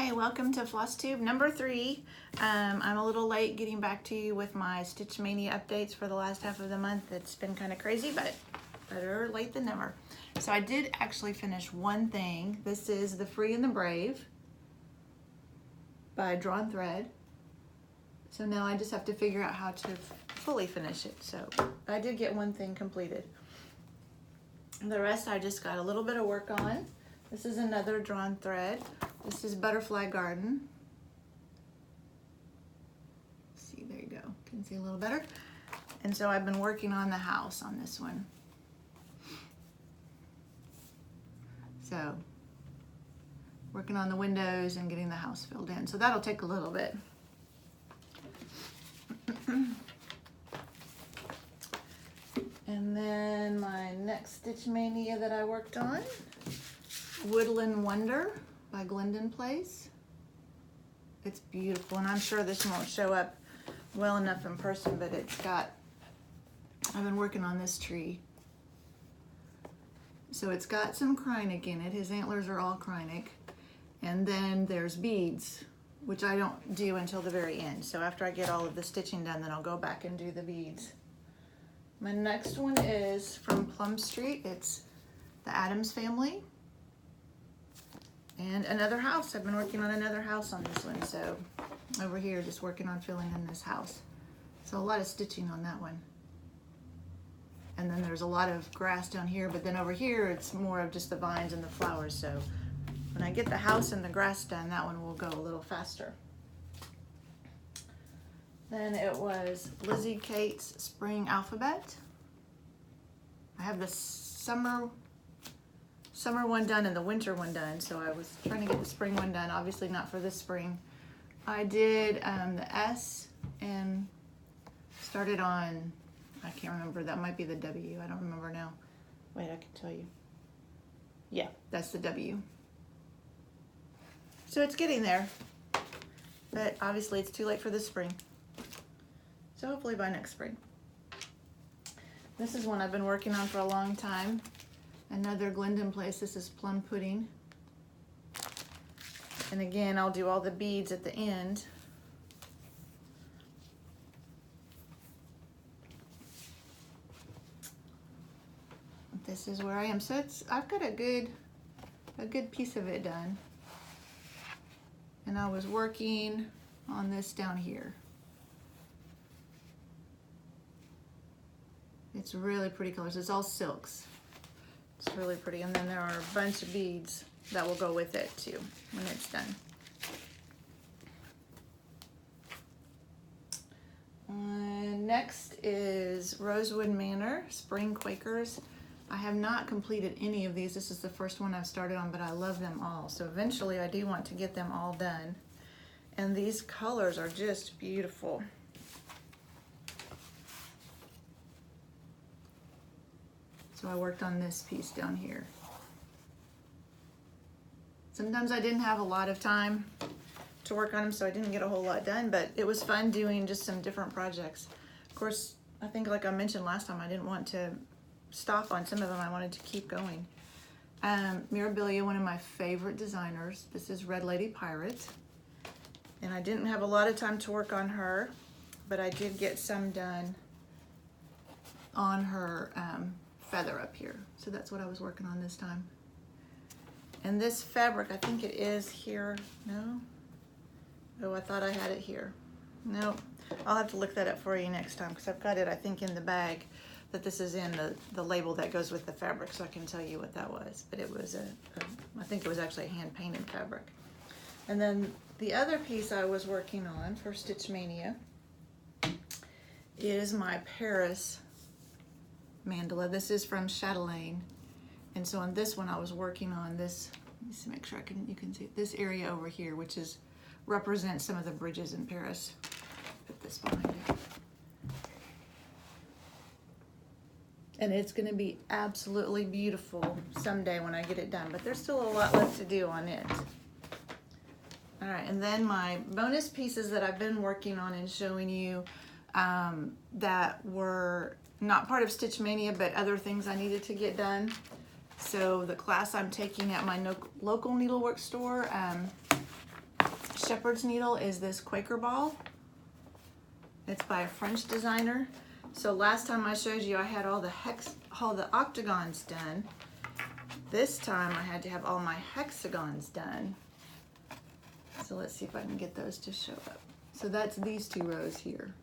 Hi, welcome to Flosstube number 3. I'm a little late getting back to you with my Stitch Maynia updates for the last half of the month. It's been kind of crazy, but better late than never. So I did actually finish one thing. This is The Free and the Brave by Drawn Thread. So now I just have to figure out how to fully finish it. So I did get one thing completed. The rest I just got a little bit of work on. This is another Drawn Thread. This is Butterfly Garden. See, there you go. Can see a little better. And so I've been working on the house on this one. So, working on the windows and getting the house filled in. So that'll take a little bit. And then my next Stitch Maynia that I worked on, Woodland Wonder by Glendon Place. It's beautiful, and I'm sure this won't show up well enough in person, but it's got, I've been working on this tree. So it's got some Krynic in it. His antlers are all Krynic. And then there's beads, which I don't do until the very end. So after I get all of the stitching done, then I'll go back and do the beads. My next one is from Plum Street. It's the Addams Family. And another house. I've been working on another house on this one. So over here, just working on filling in this house. So a lot of stitching on that one. And then there's a lot of grass down here, but then over here, it's more of just the vines and the flowers. So when I get the house and the grass done, that one will go a little faster. Then it was Lizzie Kate's Spring Alphabet. I have the summer one done and the winter one done, so I was trying to get the spring one done, obviously not for this spring. I did the S and started on, I can't remember, that might be the W, I don't remember now. Wait, I can tell you. Yeah, that's the W. So it's getting there, but obviously it's too late for this spring. So hopefully by next spring. This is one I've been working on for a long time. Another Glendon Place. This is Plum Pudding. And again, I'll do all the beads at the end. This is where I am. So I've got a good piece of it done. And I was working on this down here. It's really pretty colors. It's all silks. It's really pretty. And then there are a bunch of beads that will go with it too when it's done. Next is Rosewood Manor, Spring Quakers. I have not completed any of these. This is the first one I've started on, but I love them all. So eventually I do want to get them all done. And these colors are just beautiful. So I worked on this piece down here. Sometimes I didn't have a lot of time to work on them, so I didn't get a whole lot done, but it was fun doing just some different projects. Of course, I think like I mentioned last time, I didn't want to stop on some of them. I wanted to keep going. Mirabilia, one of my favorite designers. This is Red Lady Pirate. And I didn't have a lot of time to work on her, but I did get some done on her feather up here. So that's what I was working on this time. And this fabric, I think it is here. No? Oh, I thought I had it here. No, I'll have to look that up for you next time because I've got it, I think, in the bag that this is in the label that goes with the fabric, so I can tell you what that was. But it was I think it was actually a hand-painted fabric. And then the other piece I was working on for Stitch Maynia is my Paris mandala. This is from Chatelaine. And so on this one I was working on this, let me see, make sure you can see this area over here, which represents some of the bridges in Paris. Put this behind it. And it's going to be absolutely beautiful someday when I get it done, but there's still a lot left to do on it. All right, and then my bonus pieces that I've been working on and showing you that were not part of Stitch Maynia, but other things I needed to get done. So the class I'm taking at my local needlework store, shepherd's needle is this Quaker ball. It's by a French designer. So last time I showed you I had all the octagons done. This time I had to have all my hexagons done. So let's see if I can get those to show up. So that's these 2 rows here.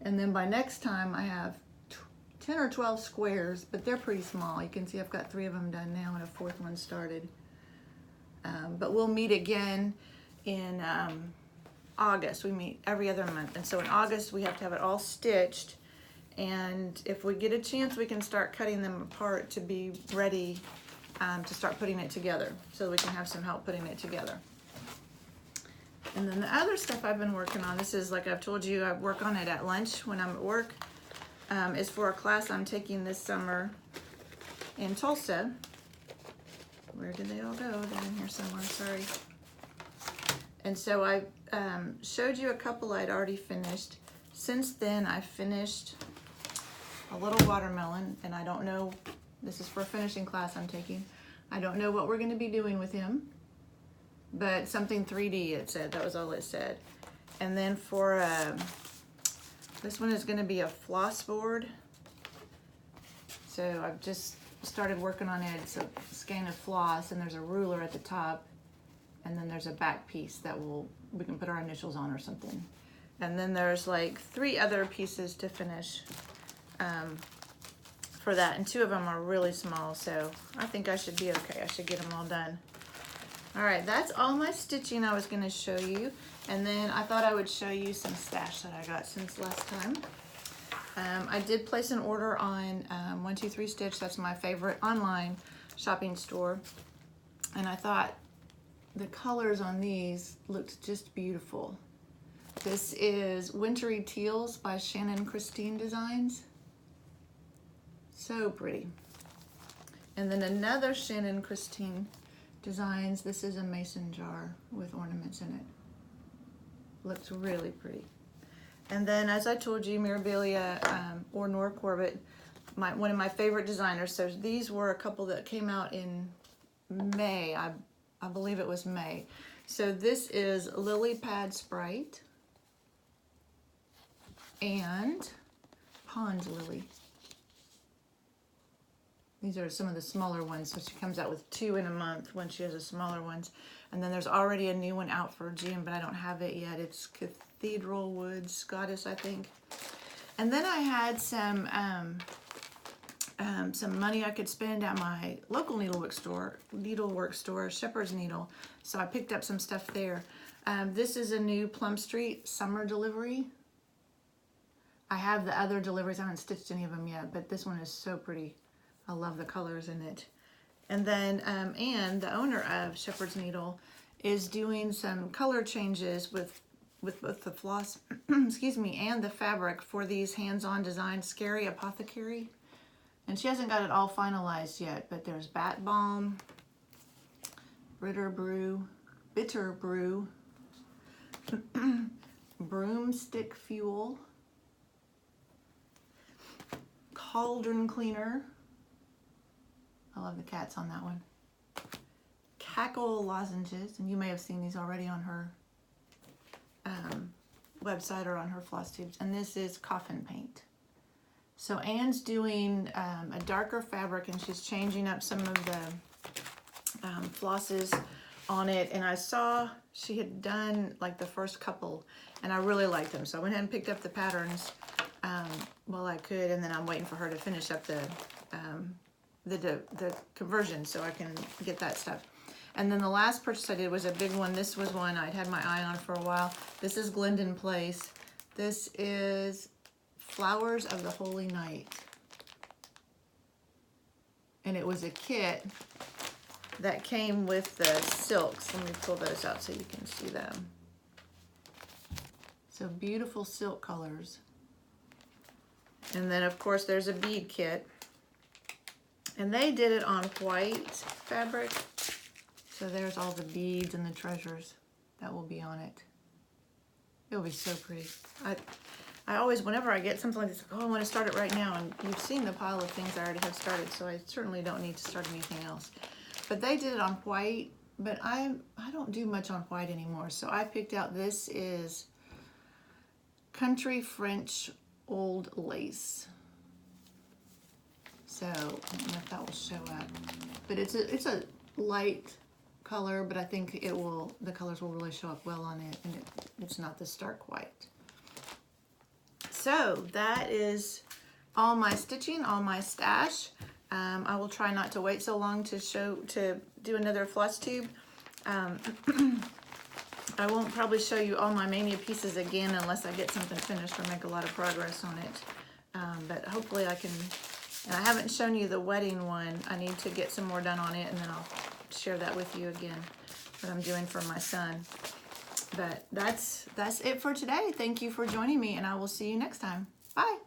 And then by next time I have 10 or 12 squares, but they're pretty small. You can see I've got 3 of them done now and a 4th one started. But we'll meet again in August. We meet every other month. And so in August we have to have it all stitched. And if we get a chance, we can start cutting them apart to be ready to start putting it together, so we can have some help putting it together. And then the other stuff I've been working on, this is, like I've told you, I work on it at lunch when I'm at work, is for a class I'm taking this summer in Tulsa. Where did they all go? They're in here somewhere, sorry. And so I showed you a couple I'd already finished. Since then, I finished a little watermelon, and I don't know, this is for a finishing class I'm taking. I don't know what we're going to be doing with him, but something 3D it said, that was all it said. And then for, this one is going to be a floss board. So I've just started working on it. It's a skein of floss, and there's a ruler at the top, and then there's a back piece that we can put our initials on or something. And then there's like 3 other pieces to finish for that, and 2 of them are really small, so I think I should be okay. I should get them all done. All right, that's all my stitching I was going to show you, and then I thought I would show you some stash that I got since last time. I did place an order on 123 Stitch. That's my favorite online shopping store, and I thought the colors on these looked just beautiful. This is Wintry Teals by Shannon Christine Designs. So pretty. And then another Shannon Christine Designs. This is a mason jar with ornaments in it. Looks really pretty. And then, as I told you, Mirabilia or Nora Corbett, one of my favorite designers. So these were a couple that came out in May. I believe it was May. So this is Lily Pad Sprite and Pond Lily. These are some of the smaller ones, so she comes out with 2 in a month when she has the smaller ones. And then there's already a new one out for June, but I don't have it yet. It's Cathedral Woods Goddess, I think. And then I had some money I could spend at my local needlework store, Shepherd's Needle. So I picked up some stuff there. This is a new Plum Street summer delivery. I have the other deliveries. I haven't stitched any of them yet, but this one is so pretty. I love the colors in it. And then Anne, the owner of Shepherd's Needle, is doing some color changes with both the floss, excuse me, and the fabric for these hands-on design Scary Apothecary. And she hasn't got it all finalized yet, but there's Bat Balm, Bitter Brew, Broomstick Fuel, Cauldron Cleaner. I love the cats on that one. Cackle Lozenges, and you may have seen these already on her website or on her Flosstubes. And this is Coffin Paint. So Anne's doing a darker fabric, and she's changing up some of the flosses on it. And I saw she had done like the first couple, and I really liked them. So I went ahead and picked up the patterns while I could, and then I'm waiting for her to finish up the conversion so I can get that stuff. And then the last purchase I did was a big one. This was one I'd had my eye on for a while. This is Glendon Place. This is Flowers of the Holy Night. And it was a kit that came with the silks. Let me pull those out so you can see them. So beautiful silk colors. And then of course there's a bead kit. And they did it on white fabric. So there's all the beads and the treasures that will be on it. It'll be so pretty. I always, whenever I get something like this, oh, I want to start it right now. And you've seen the pile of things I already have started, so I certainly don't need to start anything else. But they did it on white but I don't do much on white anymore. So I picked out, this is Country French Old Lace. So I don't know if that will show up, but it's a light color, but I think the colors will really show up well on it, and it's not the stark white. So that is all my stitching, all my stash. I will try not to wait so long to do another Flosstube. I won't probably show you all my Maynia pieces again unless I get something finished or make a lot of progress on it. But hopefully I can, and I haven't shown you the wedding one. I need to get some more done on it, and then I'll share that with you again, what I'm doing for my son. But that's it for today. Thank you for joining me, and I will see you next time. Bye.